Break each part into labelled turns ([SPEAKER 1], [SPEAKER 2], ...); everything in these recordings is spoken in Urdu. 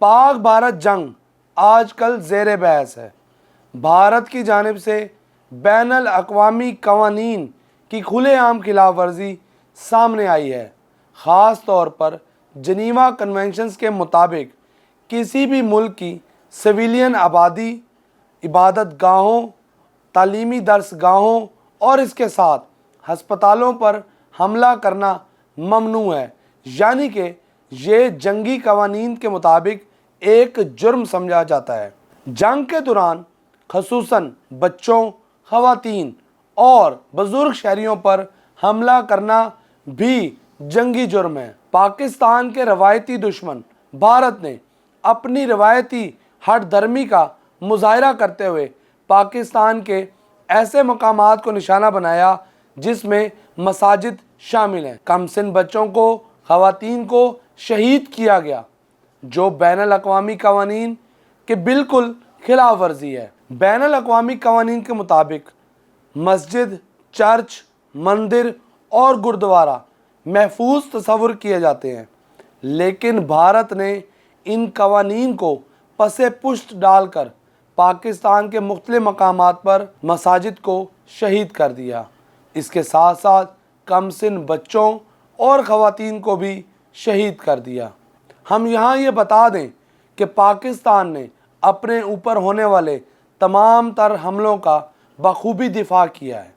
[SPEAKER 1] پاک بھارت جنگ آج کل زیر بحث ہے۔ بھارت کی جانب سے بین الاقوامی قوانین کی کھلے عام خلاف ورزی سامنے آئی ہے۔ خاص طور پر جنیوا کنونشنز کے مطابق کسی بھی ملک کی سویلین آبادی، عبادت گاہوں، تعلیمی درس گاہوں اور اس کے ساتھ ہسپتالوں پر حملہ کرنا ممنوع ہے، یعنی کہ یہ جنگی قوانین کے مطابق ایک جرم سمجھا جاتا ہے۔ جنگ کے دوران خصوصاً بچوں، خواتین اور بزرگ شہریوں پر حملہ کرنا بھی جنگی جرم ہے۔ پاکستان کے روایتی دشمن بھارت نے اپنی روایتی ہٹ درمی کا مظاہرہ کرتے ہوئے پاکستان کے ایسے مقامات کو نشانہ بنایا جس میں مساجد شامل ہیں۔ کم سن بچوں کو، خواتین کو شہید کیا گیا، جو بین الاقوامی قوانین کے بالکل خلاف ورزی ہے۔ بین الاقوامی قوانین کے مطابق مسجد، چرچ، مندر اور گردوارہ محفوظ تصور کیے جاتے ہیں، لیکن بھارت نے ان قوانین کو پس پشت ڈال کر پاکستان کے مختلف مقامات پر مساجد کو شہید کر دیا۔ اس کے ساتھ ساتھ کم سن بچوں اور خواتین کو بھی شہید کر دیا۔ ہم یہاں یہ بتا دیں کہ پاکستان نے اپنے اوپر ہونے والے تمام تر حملوں کا بخوبی دفاع کیا ہے،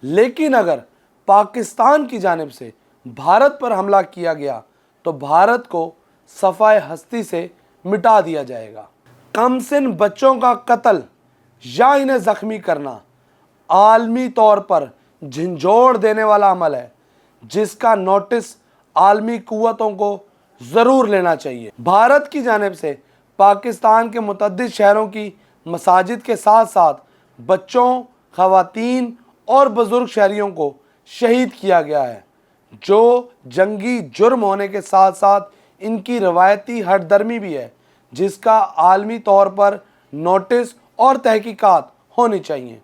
[SPEAKER 1] لیکن اگر پاکستان کی جانب سے بھارت پر حملہ کیا گیا تو بھارت کو صفحہ ہستی سے مٹا دیا جائے گا۔ کم سن بچوں کا قتل یا انہیں زخمی کرنا عالمی طور پر جھنجھوڑ دینے والا عمل ہے، جس کا نوٹس عالمی قوتوں کو ضرور لینا چاہیے۔ بھارت کی جانب سے پاکستان کے متعدد شہروں کی مساجد کے ساتھ ساتھ بچوں، خواتین اور بزرگ شہریوں کو شہید کیا گیا ہے، جو جنگی جرم ہونے کے ساتھ ساتھ ان کی روایتی ہٹ درمی بھی ہے، جس کا عالمی طور پر نوٹس اور تحقیقات ہونی چاہیے۔